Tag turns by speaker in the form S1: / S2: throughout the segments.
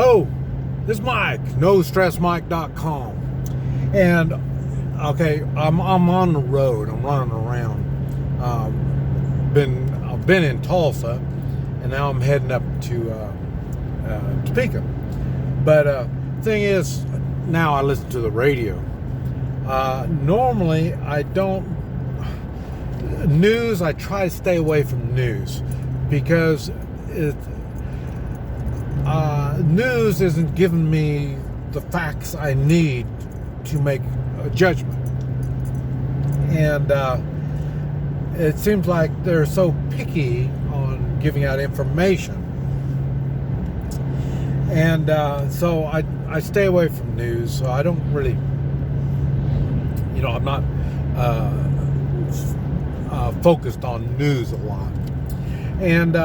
S1: Hello, this is Mike, NoStressMike.com. And okay, I'm on the road. I'm running around. I've been in Tulsa, and now I'm heading up to Topeka. But thing is, now I listen to the radio. Normally, I don't. News, I try to stay away from news because news isn't giving me the facts I need to make a judgment. And it seems like they're so picky on giving out information. And so I stay away from news, so I don't really, I'm not focused on news a lot. And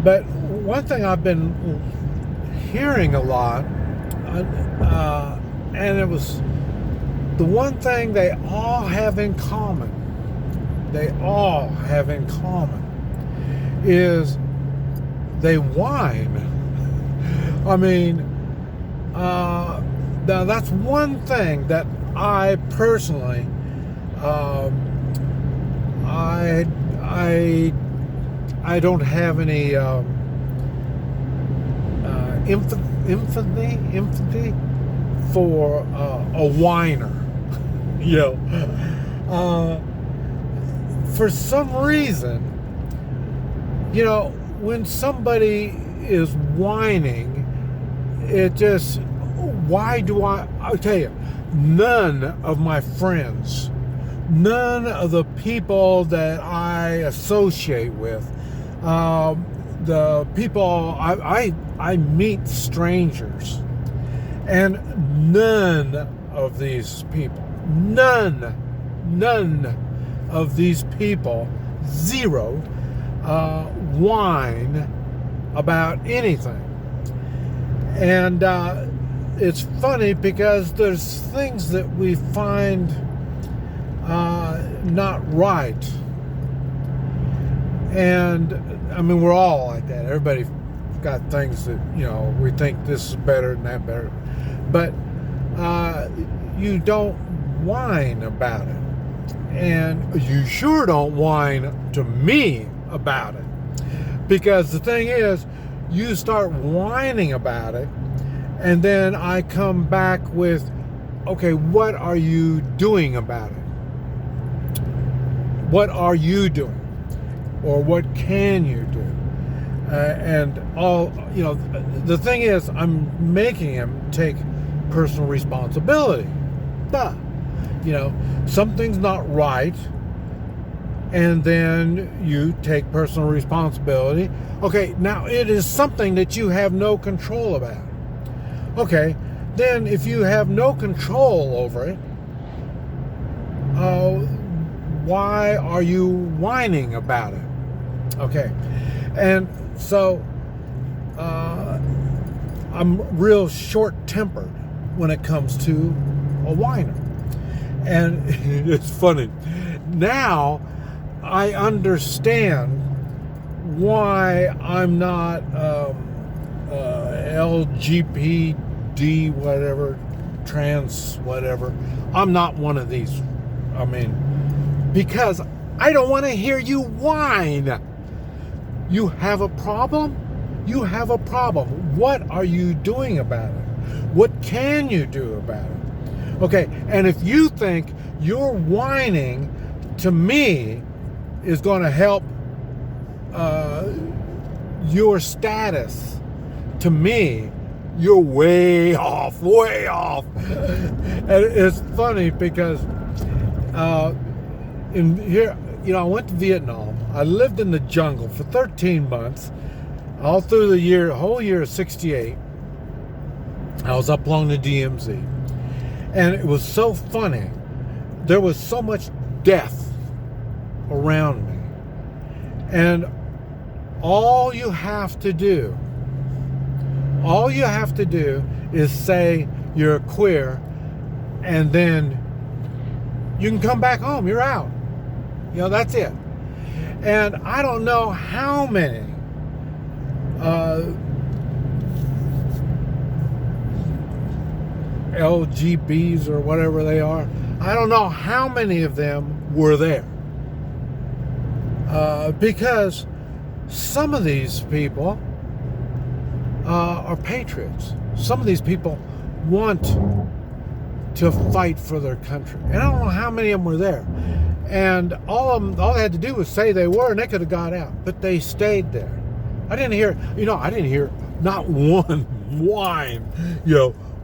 S1: but one thing I've been hearing a lot, and it was the one thing they all have in common, is they whine. I mean, now that's one thing that I personally, I don't have any empathy for a whiner. For some reason, when somebody is whining, it just, I'll tell you, none of my friends, none of the people that I associate with, the people I meet strangers, and none of these people, none of these people, zero, whine about anything. And it's funny because there's things that we find not right. And I mean, we're all like that. Everybody's got things that, we think this is better and that better. But you don't whine about it. And you sure don't whine to me about it. Because the thing is, you start whining about it, and then I come back with, okay, what are you doing about it? What are you doing? Or what can you do? And all, the thing is, I'm making him take personal responsibility. Duh. Something's not right, and then you take personal responsibility. Okay, now it is something that you have no control about. Okay, then if you have no control over it, why are you whining about it? Okay, and so I'm real short-tempered when it comes to a whiner. And it's funny. Now I understand why I'm not LGBT, whatever, trans, whatever. I'm not one of these. I mean, because I don't want to hear you whine. You have a problem? You have a problem. What are you doing about it? What can you do about it? Okay, and if you think your whining to me is going to help your status, to me, you're way off. And it's funny because in here, I went to Vietnam. I lived in the jungle for 13 months, all through the whole year of 68. I was up along the DMZ. And it was so funny. There was so much death around me. And all you have to do is say you're queer, and then you can come back home. You're out. That's it. And I don't know how many LGBs or whatever they are. I don't know how many of them were there. Because some of these people are patriots. Some of these people want to fight for their country. And I don't know how many of them were there. And all they had to do was say they were, and they could have got out. But they stayed there. I didn't hear not one whine,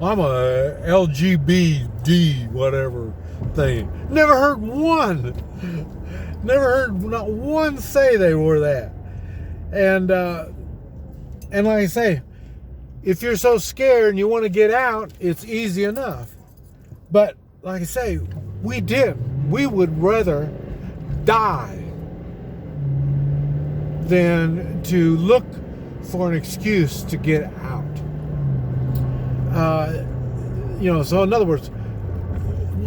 S1: I'm a LGBD whatever thing. Never heard one. Never heard not one say they were that. And like I say, if you're so scared and you want to get out, it's easy enough. But like I say, we would rather die than to look for an excuse to get out. So in other words,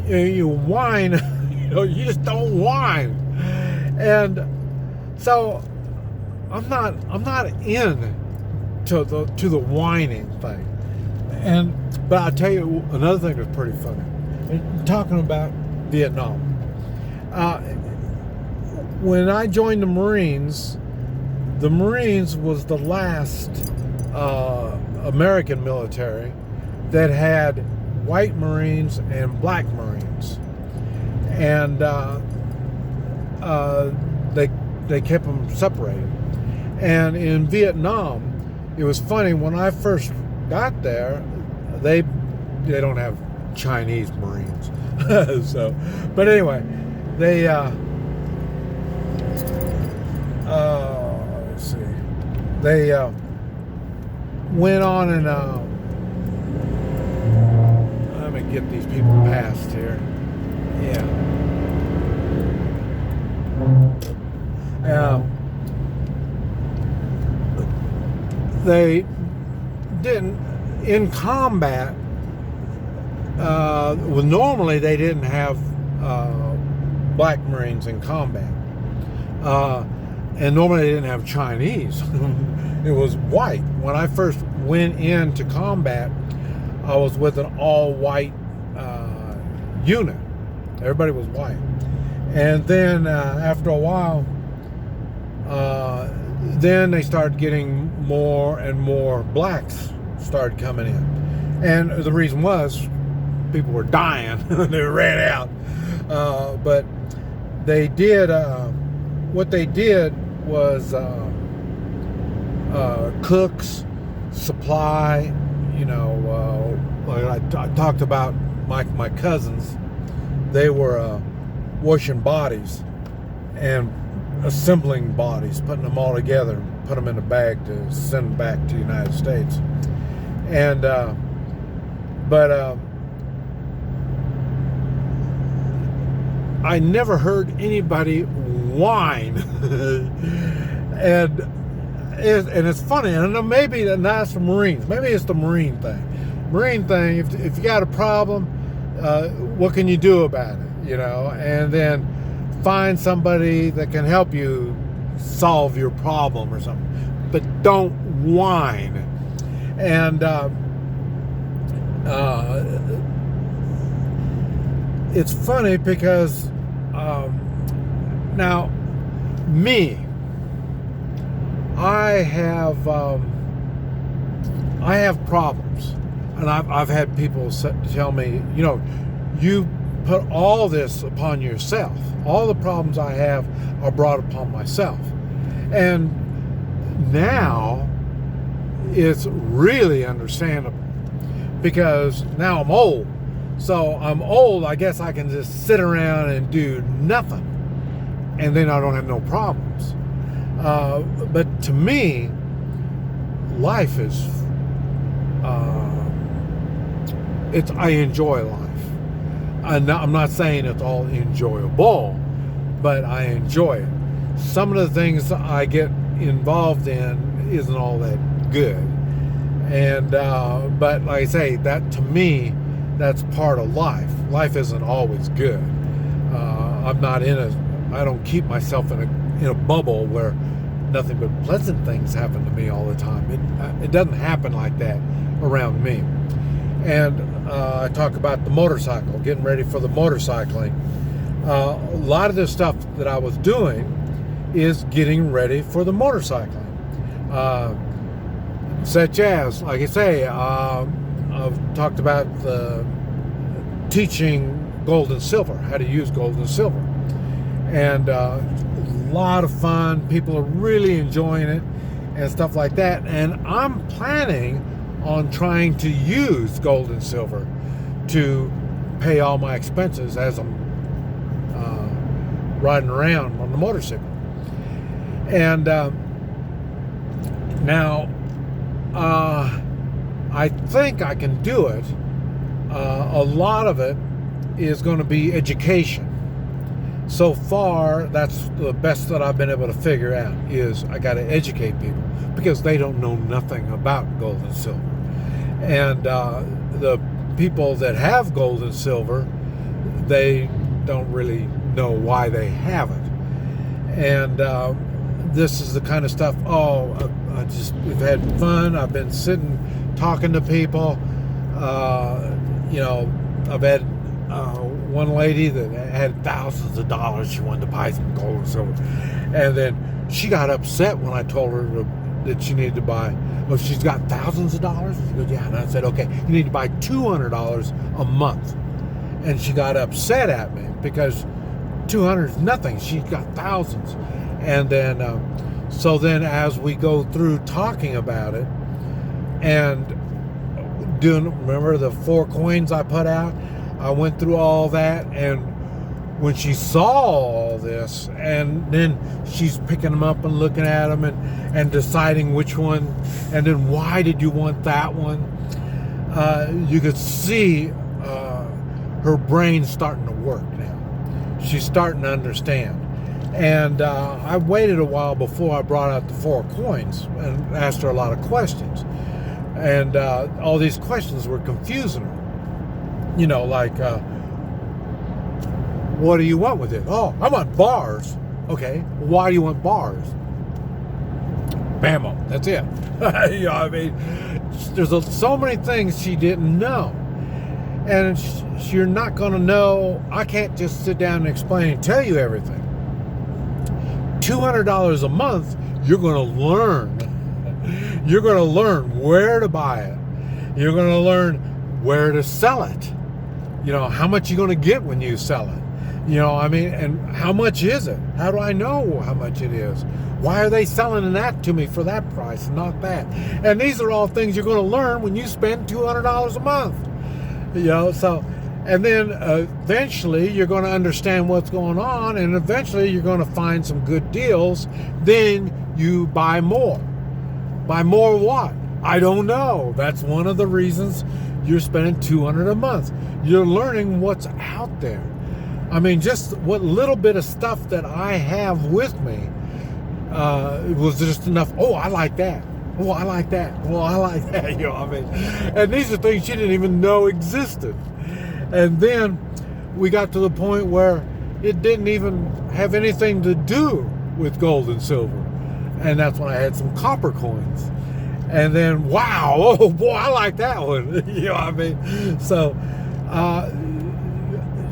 S1: you whine, you just don't whine. And so I'm not in to the whining thing. But I'll tell you another thing that's pretty funny. Talking about Vietnam. When I joined the Marines was the last American military that had white Marines and black Marines, and they kept them separated. And in Vietnam, it was funny, when I first got there, they don't have Chinese Marines. But anyway, they let's see, they went on and let me get these people past here. They didn't, in combat, normally they didn't have black Marines in combat. And normally they didn't have Chinese. It was white. When I first went into combat, I was with an all-white unit. Everybody was white. And then after a while, then they started getting more and more blacks started coming in. And the reason was people were dying. They ran out. But they did, what they did was cooks, supply, like I talked about my cousins. They were washing bodies and assembling bodies, putting them all together, and put them in a bag to send them back to the United States. And I never heard anybody whine. and it's funny. And I know maybe that's the Marines. Maybe it's the Marine thing. If you got a problem, what can you do about it? And then find somebody that can help you solve your problem or something. But don't whine. And it's funny because now me, I have problems, and I've had people tell me, you put all this upon yourself. All the problems I have are brought upon myself. And now it's really understandable, because now I'm old. So I'm old, I guess I can just sit around and do nothing, and then I don't have no problems. But to me, life is, I enjoy life. I'm not saying it's all enjoyable, but I enjoy it. Some of the things I get involved in isn't all that good. And, but like I say, that to me, that's part of life. Life isn't always good. I don't keep myself in a bubble where nothing but pleasant things happen to me all the time. It doesn't happen like that around me. And I talk about the motorcycle, getting ready for the motorcycling. A lot of the stuff that I was doing is getting ready for the motorcycling. Such as, like I say, I've talked about teaching gold and silver, how to use gold and silver. And a lot of fun. People are really enjoying it and stuff like that. And I'm planning on trying to use gold and silver to pay all my expenses as I'm riding around on the motorcycle. And now I think I can do it. A lot of it is going to be education. So far, that's the best that I've been able to figure out, is I got to educate people because they don't know nothing about gold and silver. And the people that have gold and silver, they don't really know why they have it. And this is the kind of stuff, we've had fun. I've been sitting, talking to people. I've had one lady that had thousands of dollars. She wanted to buy some gold and silver. And then she got upset when I told her that she needed to buy, well, she's got thousands of dollars? She goes, yeah. And I said, okay, you need to buy $200 a month. And she got upset at me because 200 is nothing. She's got thousands. And then, so then as we go through talking about it and remember the 4 coins I put out? I went through all that, and when she saw all this, and then she's picking them up and looking at them and deciding which one, and then why did you want that one? You could see her brain starting to work now. She's starting to understand. And I waited a while before I brought out the 4 coins and asked her a lot of questions. And all these questions were confusing her. Like, what do you want with it? Oh, I want bars. Okay, why do you want bars? Bammo, that's it. There's so many things she didn't know. And you're not going to know. I can't just sit down and explain and tell you everything. $200 a month, you're going to learn. You're going to learn where to buy it. You're going to learn where to sell it. How much you're going to get when you sell it. And how much is it? How do I know how much it is? Why are they selling that to me for that price and not that? And these are all things you're going to learn when you spend $200 a month. So, and then eventually you're going to understand what's going on, and eventually you're going to find some good deals. Then you buy more. Buy more what? I don't know. That's one of the reasons you're spending $200 a month. You're learning what's out there. Just what little bit of stuff that I have with me it was just enough. Oh, I like that. Oh, I like that. Oh, I like that. And these are things she didn't even know existed. And then we got to the point where it didn't even have anything to do with gold and silver. And that's when I had some copper coins. And then, wow, oh boy, I like that one. So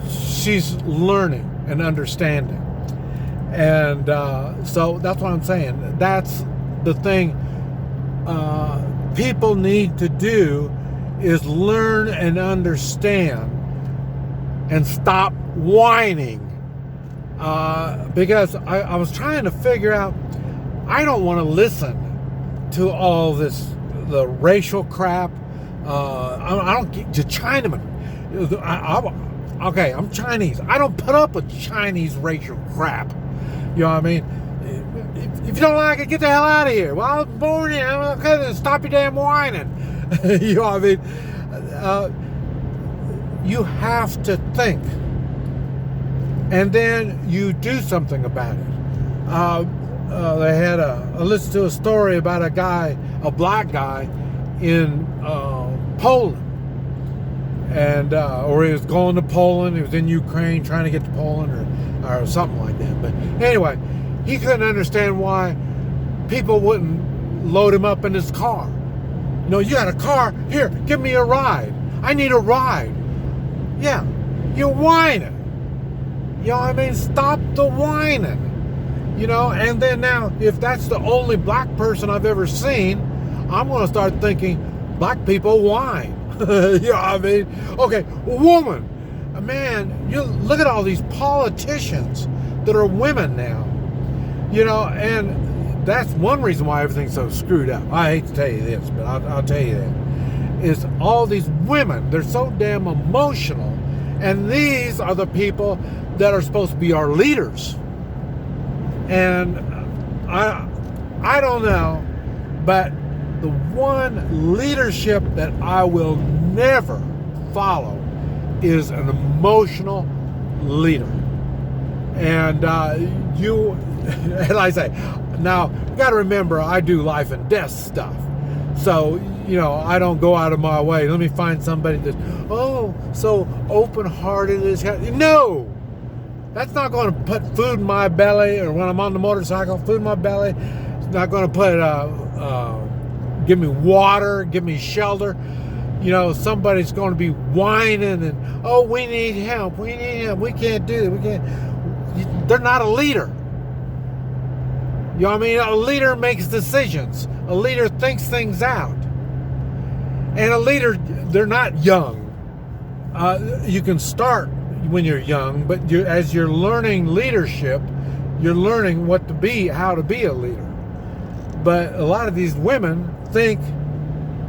S1: she's learning and understanding. And so that's what I'm saying. That's the thing people need to do, is learn and understand and stop whining. Because I was trying to figure out, I don't want to listen to all this, the racial crap. I don't get to Chinaman. Okay, I'm Chinese. I don't put up with Chinese racial crap. You know what I mean? If you don't like it, get the hell out of here. Well, I was born here. Okay, then stop your damn whining. You know what I mean? You have to think. And then you do something about it. They had I listened to a story about a black guy in Poland. And or he was going to Poland. He was in Ukraine trying to get to Poland or something like that. But anyway, he couldn't understand why people wouldn't load him up in his car. You got a car? Here, give me a ride. I need a ride. Yeah, you're whining. You know what I mean? Stop the whining. You know, and then now, if that's the only black person I've ever seen, I'm going to start thinking black people whine. You know what I mean? Okay, woman. Man, you look at all these politicians that are women now. You know, and that's one reason why everything's so screwed up. I hate to tell you this, but I'll tell you that. Is all these women, they're so damn emotional. And these are the people that are supposed to be our leaders. And I don't know, but the one leadership that I will never follow is an emotional leader. And and like I say, now you got to remember, I do life and death stuff. So, you know, I don't go out of my way. Let me find somebody that's, so open-hearted as hell. No! That's not going to put food in my belly, or when I'm on the motorcycle, food in my belly. It's not going to put, give me water, give me shelter. You know, somebody's going to be whining and, we need help, we can't do it, we can't. They're not a leader. You know what I mean? A leader makes decisions. A leader thinks things out. And a leader, they're not young. You can start when you're young, but as you're learning leadership, you're learning how to be a leader. But a lot of these women think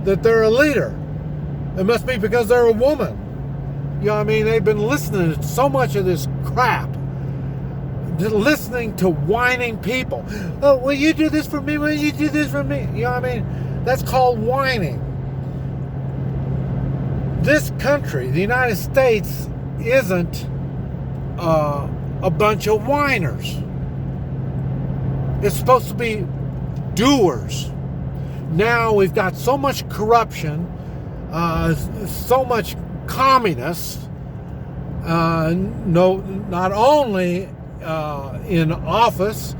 S1: that they're a leader. It must be because they're a woman. You know what I mean? They've been listening to so much of this crap. Listening to whining people. Oh, will you do this for me? Will you do this for me? You know what I mean? That's called whining. This country, the United States, isn't a bunch of whiners. It's supposed to be doers. Now we've got so much corruption, so much communists, not only in office,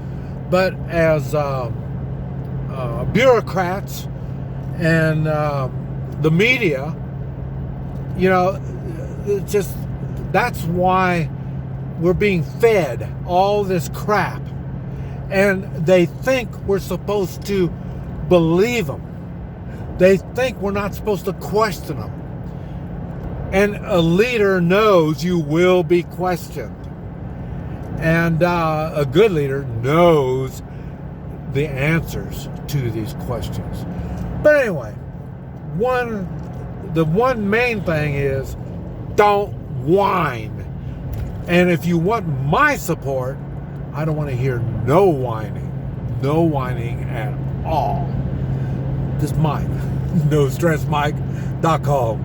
S1: but as bureaucrats and the media. You know, that's why we're being fed all this crap. And they think we're supposed to believe them. They think we're not supposed to question them. And a leader knows you will be questioned. And a good leader knows the answers to these questions. But anyway, the one main thing is, don't whine. And if you want my support, I don't want to hear no whining. No whining at all. This is Mike. NoStressMike.com.